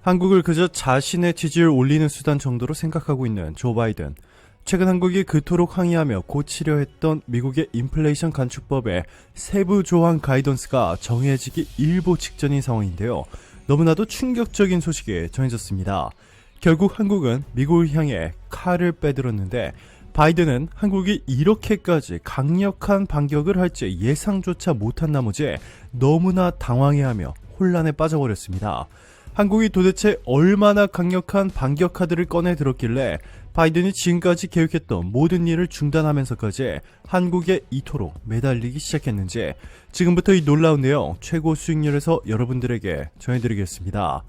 한국을 그저 자신의 지지율 올리는 수단 정도로 생각하고 있는 조 바이든. 최근 한국이 그토록 항의하며 고치려 했던 미국의 인플레이션 감축법의 세부 조항 가이던스가 정해지기 일보 직전인 상황인데요. 너무나도 충격적인 소식이 전해졌습니다. 결국 한국은 미국을 향해 칼을 빼들었는데 바이든은 한국이 이렇게까지 강력한 반격을 할지 예상조차 못한 나머지 너무나 당황해하며 혼란에 빠져버렸습니다. 한국이 도대체 얼마나 강력한 반격 카드를 꺼내 들었길래 바이든이 지금까지 계획했던 모든 일을 중단하면서까지 한국에 이토록 매달리기 시작했는지 지금부터 이 놀라운 내용 최고 수익률에서 여러분들에게 전해드리겠습니다.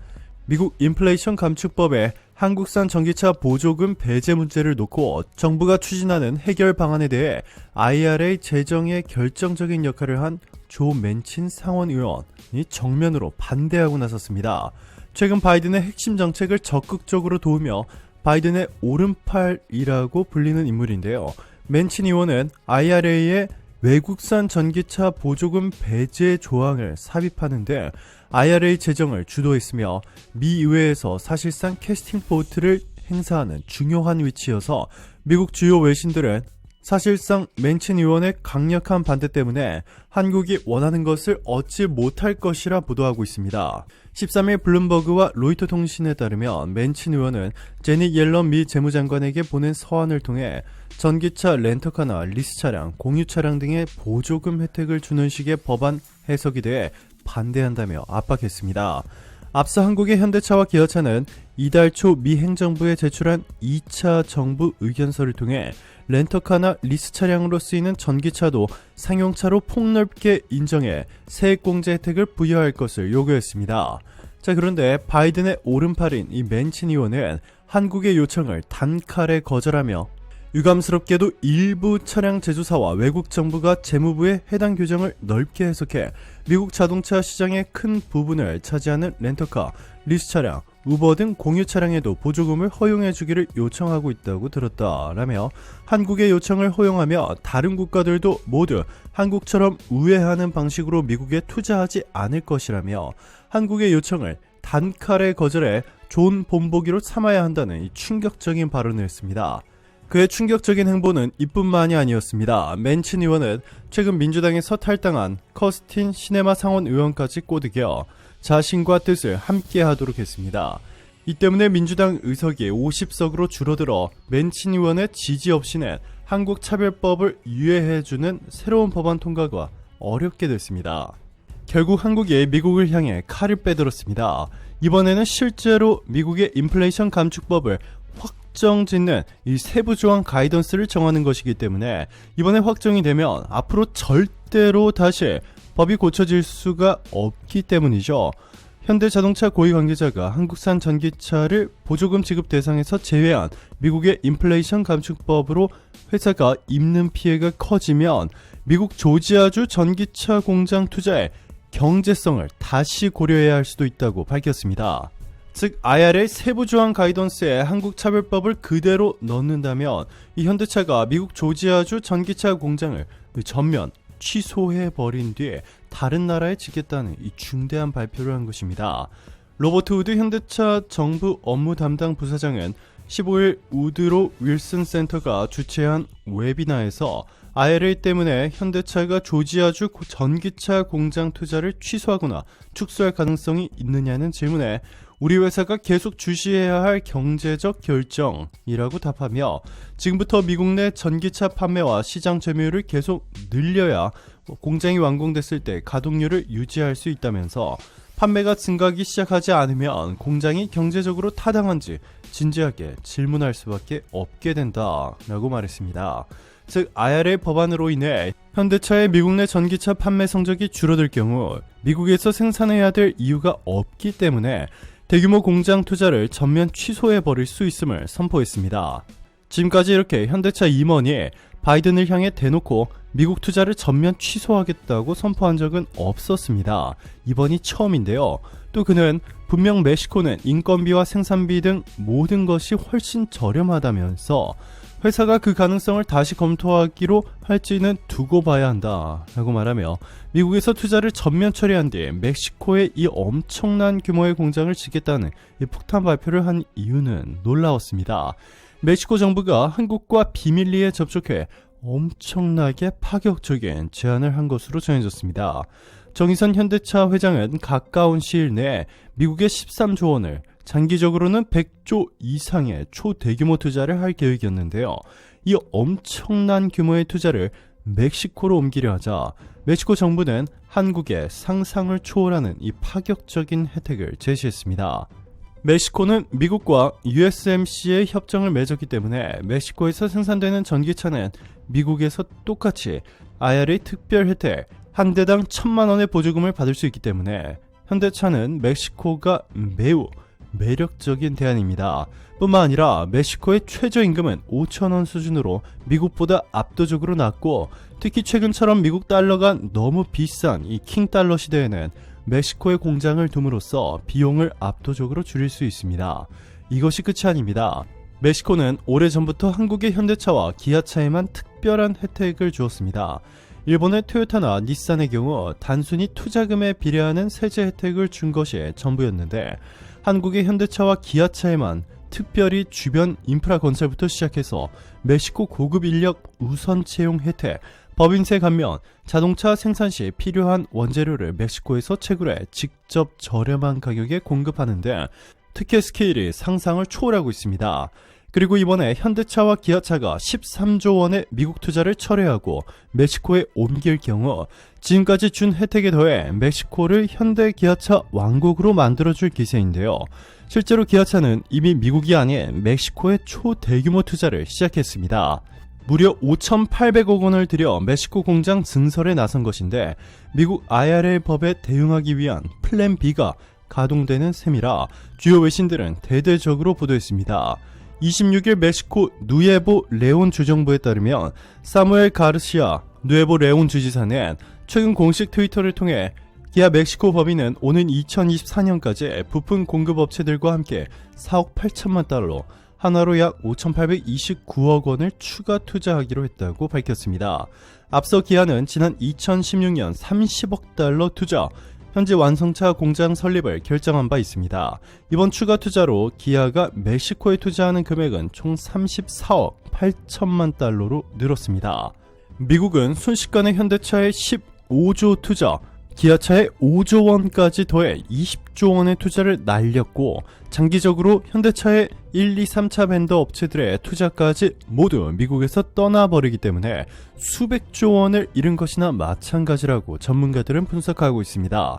미국 인플레이션 감축법에 한국산 전기차 보조금 배제 문제를 놓고 정부가 추진하는 해결 방안에 대해 IRA 제정에 결정적인 역할을 한 조 맨친 상원 의원이 정면으로 반대하고 나섰습니다. 최근 바이든의 핵심 정책을 적극적으로 도우며 바이든의 오른팔이라고 불리는 인물인데요. 맨친 의원은 IRA에 외국산 전기차 보조금 배제 조항을 삽입하는데 IRA 제정을 주도했으며 미 의회에서 사실상 캐스팅 보트를 행사하는 중요한 위치여서 미국 주요 외신들은 사실상 맨친 의원의 강력한 반대 때문에 한국이 원하는 것을 얻지 못할 것이라 보도하고 있습니다. 13일 블룸버그와 로이터 통신에 따르면 맨친 의원은 제닛 옐런 미 재무장관에게 보낸 서한을 통해 전기차 렌터카나 리스 차량, 공유 차량 등의 보조금 혜택을 주는 식의 법안 해석에 대해 반대한다며 압박했습니다. 앞서 한국의 현대차와 기아차는 이달 초 미 행정부에 제출한 2차 정부 의견서를 통해 렌터카나 리스 차량으로 쓰이는 전기차도 상용차로 폭넓게 인정해 세액공제 혜택을 부여할 것을 요구했습니다. 자, 그런데 바이든의 오른팔인 이 맨친 의원은 한국의 요청을 단칼에 거절하며 유감스럽게도 일부 차량 제조사와 외국 정부가 재무부에 해당 규정을 넓게 해석해 미국 자동차 시장의 큰 부분을 차지하는 렌터카, 리스 차량, 우버 등 공유 차량에도 보조금을 허용해주기를 요청하고 있다고 들었다라며 한국의 요청을 허용하며 다른 국가들도 모두 한국처럼 우회하는 방식으로 미국에 투자하지 않을 것이라며 한국의 요청을 단칼에 거절해 좋은 본보기로 삼아야 한다는 이 충격적인 발언을 했습니다. 그의 충격적인 행보는 이뿐만이 아니었습니다. 맨친 의원은 최근 민주당에서 탈당한 커스틴 시네마 상원 의원까지 꼬드겨 자신과 뜻을 함께하도록 했습니다. 이 때문에 민주당 의석이 50석으로 줄어들어 맨친 의원의 지지 없이는 한국 차별법을 유예해주는 새로운 법안 통과가 어렵게 됐습니다. 결국 한국이 미국을 향해 칼을 빼들었습니다. 이번에는 실제로 미국의 인플레이션 감축법을 확정짓는 이 세부 조항 가이던스를 정하는 것이기 때문에 이번에 확정이 되면 앞으로 절대로 다시 법이 고쳐질 수가 없기 때문이죠. 현대자동차 고위 관계자가 한국산 전기차를 보조금 지급 대상에서 제외한 미국의 인플레이션 감축법으로 회사가 입는 피해가 커지면 미국 조지아주 전기차 공장 투자의 경제성을 다시 고려해야 할 수도 있다고 밝혔습니다. 즉 IRA 세부 조항 가이던스에 한국 차별법을 그대로 넣는다면 이 현대차가 미국 조지아주 전기차 공장을 전면 취소해버린 뒤에 다른 나라에 짓겠다는 이 중대한 발표를 한 것입니다. 로버트 우드 현대차 정부 업무 담당 부사장은 15일 우드로 윌슨 센터가 주최한 웨비나에서 IRA 때문에 현대차가 조지아주 전기차 공장 투자를 취소하거나 축소할 가능성이 있느냐는 질문에 우리 회사가 계속 주시해야 할 경제적 결정이라고 답하며 지금부터 미국 내 전기차 판매와 시장 점유율을 계속 늘려야 공장이 완공됐을 때 가동률을 유지할 수 있다면서 판매가 증가하기 시작하지 않으면 공장이 경제적으로 타당한지 진지하게 질문할 수밖에 없게 된다라고 말했습니다. 즉 IRA 법안으로 인해 현대차의 미국 내 전기차 판매 성적이 줄어들 경우 미국에서 생산해야 될 이유가 없기 때문에 대규모 공장 투자를 전면 취소해버릴 수 있음을 선포했습니다. 지금까지 이렇게 현대차 임원이 바이든을 향해 대놓고 미국 투자를 전면 취소하겠다고 선포한 적은 없었습니다. 이번이 처음인데요. 또 그는 분명 멕시코는 인건비와 생산비 등 모든 것이 훨씬 저렴하다면서 회사가 그 가능성을 다시 검토하기로 할지는 두고 봐야 한다 라고 말하며 미국에서 투자를 전면 처리한 뒤 멕시코에 이 엄청난 규모의 공장을 짓겠다는 이 폭탄 발표를 한 이유는 놀라웠습니다. 멕시코 정부가 한국과 비밀리에 접촉해 엄청나게 파격적인 제안을 한 것으로 전해졌습니다. 정의선 현대차 회장은 가까운 시일 내에 미국의 13조 원을 장기적으로는 100조 이상의 초대규모 투자를 할 계획이었는데요. 이 엄청난 규모의 투자를 멕시코로 옮기려 하자 멕시코 정부는 한국의 상상을 초월하는 이 파격적인 혜택을 제시했습니다. 멕시코는 미국과 USMC의 협정을 맺었기 때문에 멕시코에서 생산되는 전기차는 미국에서 똑같이 IRA 특별 혜택 한 대당 1,000만 원의 보조금을 받을 수 있기 때문에 현대차는 멕시코가 매우 매력적인 대안입니다. 뿐만 아니라 멕시코의 최저임금은 5,000원 수준으로 미국보다 압도적으로 낮고 특히 최근처럼 미국 달러가 너무 비싼 이 킹달러 시대에는 멕시코에 공장을 둠으로써 비용을 압도적으로 줄일 수 있습니다. 이것이 끝이 아닙니다. 멕시코는 오래전부터 한국의 현대차와 기아차에만 특별한 혜택을 주었습니다. 일본의 토요타나 닛산의 경우 단순히 투자금에 비례하는 세제 혜택을 준 것이 전부였는데 한국의 현대차와 기아차에만 특별히 주변 인프라 건설부터 시작해서 멕시코 고급 인력 우선 채용 혜택, 법인세 감면, 자동차 생산 시 필요한 원재료를 멕시코에서 채굴해 직접 저렴한 가격에 공급하는데 특혜 스케일이 상상을 초월하고 있습니다. 그리고 이번에 현대차와 기아차가 13조 원의 미국 투자를 철회하고 멕시코에 옮길 경우 지금까지 준 혜택에 더해 멕시코를 현대 기아차 왕국으로 만들어줄 기세인데요. 실제로 기아차는 이미 미국이 아닌 멕시코에 초대규모 투자를 시작했습니다. 무려 5,800억 원을 들여 멕시코 공장 증설에 나선 것인데 미국 IRA 법에 대응하기 위한 플랜 B가 가동되는 셈이라 주요 외신들은 대대적으로 보도했습니다. 26일 멕시코 누에보 레온 주정부에 따르면 사무엘 가르시아 누에보 레온 주지사는 최근 공식 트위터를 통해 기아 멕시코 법인은 오는 2024년까지 부품 공급 업체들과 함께 4억 8천만 달러, 하나로 약 5,829억 원을 추가 투자하기로 했다고 밝혔습니다. 앞서 기아는 지난 2016년 30억 달러 투자, 현재 완성차 공장 설립을 결정한 바 있습니다. 이번 추가 투자로 기아가 멕시코에 투자하는 금액은 총 34억 8천만 달러로 늘었습니다. 미국은 순식간에 현대차에 15조 투자, 기아차에 5조 원까지 더해 20조 원의 투자를 날렸고 장기적으로 현대차의 1, 2, 3차 벤더 업체들의 투자까지 모두 미국에서 떠나버리기 때문에 수백조 원을 잃은 것이나 마찬가지라고 전문가들은 분석하고 있습니다.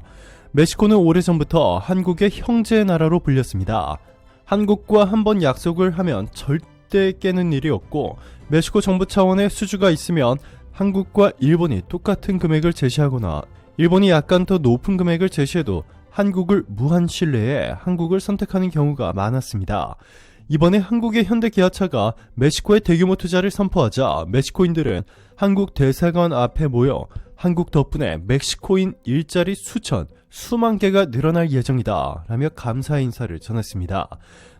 멕시코는 오래전부터 한국의 형제 나라로 불렸습니다. 한국과 한번 약속을 하면 절대 깨는 일이 없고 멕시코 정부 차원의 수주가 있으면 한국과 일본이 똑같은 금액을 제시하거나 일본이 약간 더 높은 금액을 제시해도 한국을 무한 신뢰해 한국을 선택하는 경우가 많았습니다. 이번에 한국의 현대 기아차가 멕시코에 대규모 투자를 선포하자 멕시코인들은 한국 대사관 앞에 모여 한국 덕분에 멕시코인 일자리 수만 개가 늘어날 예정이다 라며 감사 인사를 전했습니다.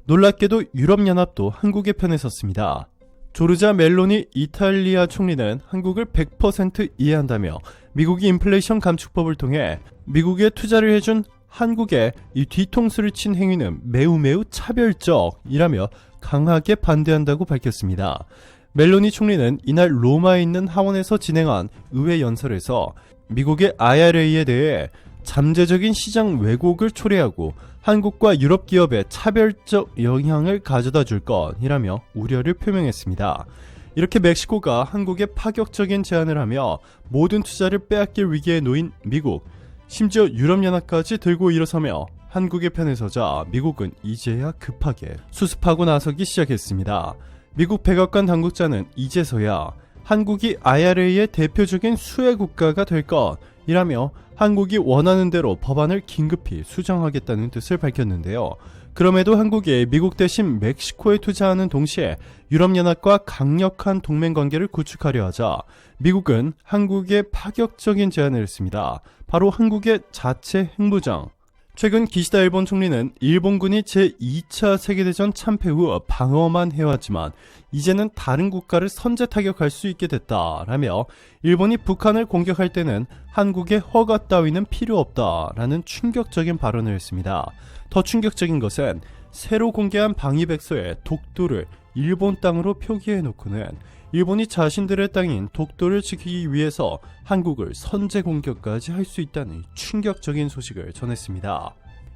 놀랍게도 유럽연합도 한국의 편에 섰습니다. 조르자 멜로니 이탈리아 총리는 한국을 100% 이해한다며 미국이 인플레이션 감축법을 통해 미국에 투자를 해준 한국의 이 뒤통수를 친 행위는 매우 차별적이라며 강하게 반대한다고 밝혔습니다. 멜로니 총리는 이날 로마에 있는 하원에서 진행한 의회 연설에서 미국의 IRA에 대해 잠재적인 시장 왜곡을 초래하고 한국과 유럽 기업에 차별적 영향을 가져다 줄 것이라며 우려를 표명했습니다. 이렇게 멕시코가 한국에 파격적인 제안을 하며 모든 투자를 빼앗길 위기에 놓인 미국, 심지어 유럽연합까지 들고 일어서며 한국의 편에 서자 미국은 이제야 급하게 수습하고 나서기 시작했습니다. 미국 백악관 당국자는 이제서야 한국이 IRA의 대표적인 수혜 국가가 될 것이라며 한국이 원하는 대로 법안을 긴급히 수정하겠다는 뜻을 밝혔는데요. 그럼에도 한국이 미국 대신 멕시코에 투자하는 동시에 유럽연합과 강력한 동맹관계를 구축하려 하자 미국은 한국에 파격적인 제안을 했습니다. 바로 한국의 자체 핵무장, 최근 기시다 일본 총리는 일본군이 제2차 세계대전 참패 후 방어만 해왔지만 이제는 다른 국가를 선제 타격할 수 있게 됐다라며 일본이 북한을 공격할 때는 한국의 허가 따위는 필요 없다라는 충격적인 발언을 했습니다. 더 충격적인 것은 새로 공개한 방위백서에 독도를 일본 땅으로 표기해놓고는 일본이 자신들의 땅인 독도를 지키기 위해서 한국을 선제 공격까지 할 수 있다는 충격적인 소식을 전했습니다.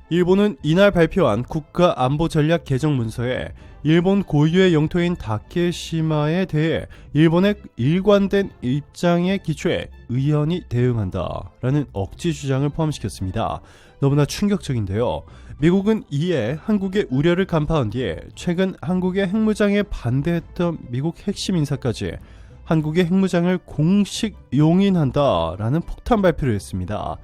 일본은 이날 발표한 국가안보전략 개정 문서에 일본 고유의 영토인 다케시마에 대해 일본의 일관된 입장에 기초해 의연히 대응한다라는 억지 주장을 포함시켰습니다. 너무나 충격적인데요. 미국은 이에 한국의 우려를 간파한 뒤에 최근 한국의 핵무장에 반대했던 미국 핵심 인사까지 한국의 핵무장을 공식 용인한다라는 폭탄 발표를 했습니다.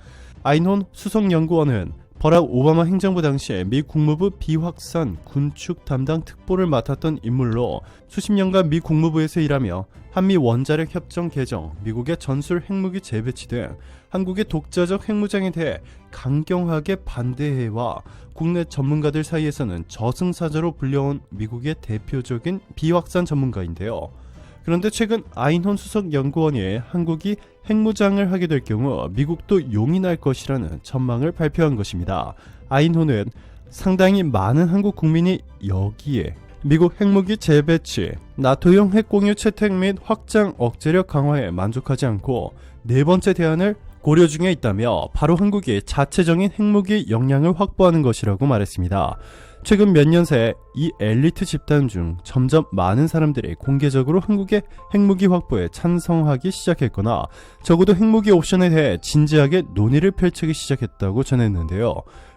아인혼 수석연구원은 버락 오바마 행정부 당시에 미 국무부 비확산 군축 담당 특보를 맡았던 인물로 수십 년간 미 국무부에서 일하며 한미 원자력 협정 개정, 미국의 전술 핵무기 재배치 등 한국의 독자적 핵무장에 대해 강경하게 반대해와 국내 전문가들 사이에서는 저승사자로 불려온 미국의 대표적인 비확산 전문가인데요. 그런데 최근 아인혼 수석 연구원이 한국이 핵무장을 하게 될 경우 미국도 용인할 것이라는 전망을 발표한 것입니다. 아인혼은 상당히 많은 한국 국민이 여기에 미국 핵무기 재배치, 나토형 핵공유 채택 및 확장 억제력 강화에 만족하지 않고 네 번째 대안을 고려 중에 있다며 바로 한국이 자체적인 핵무기 역량을 확보하는 것이라고 말했습니다. 최근 몇 년 새 이 엘리트 집단 중 점점 많은 사람들이 공개적으로 한국의 핵무기 확보에 찬성하기 시작했거나 적어도 핵무기 옵션에 대해 진지하게 논의를 펼치기 시작했다고 전했는데요.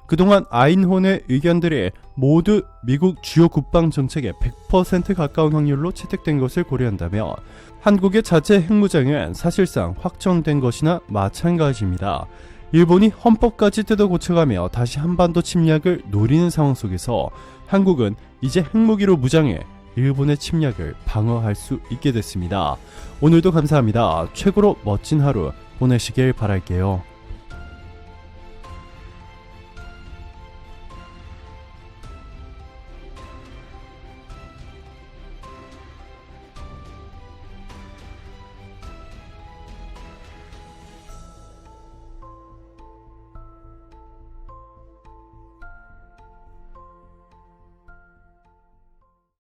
그동안 아인혼의 의견들이 모두 미국 주요 국방 정책의 100% 가까운 확률로 채택된 것을 고려한다면 한국의 자체 핵무장은 사실상 확정된 것이나 마찬가지입니다. 일본이 헌법까지 뜯어 고쳐가며 다시 한반도 침략을 노리는 상황 속에서 한국은 이제 핵무기로 무장해 일본의 침략을 방어할 수 있게 됐습니다. 오늘도 감사합니다. 최고로 멋진 하루 보내시길 바랄게요.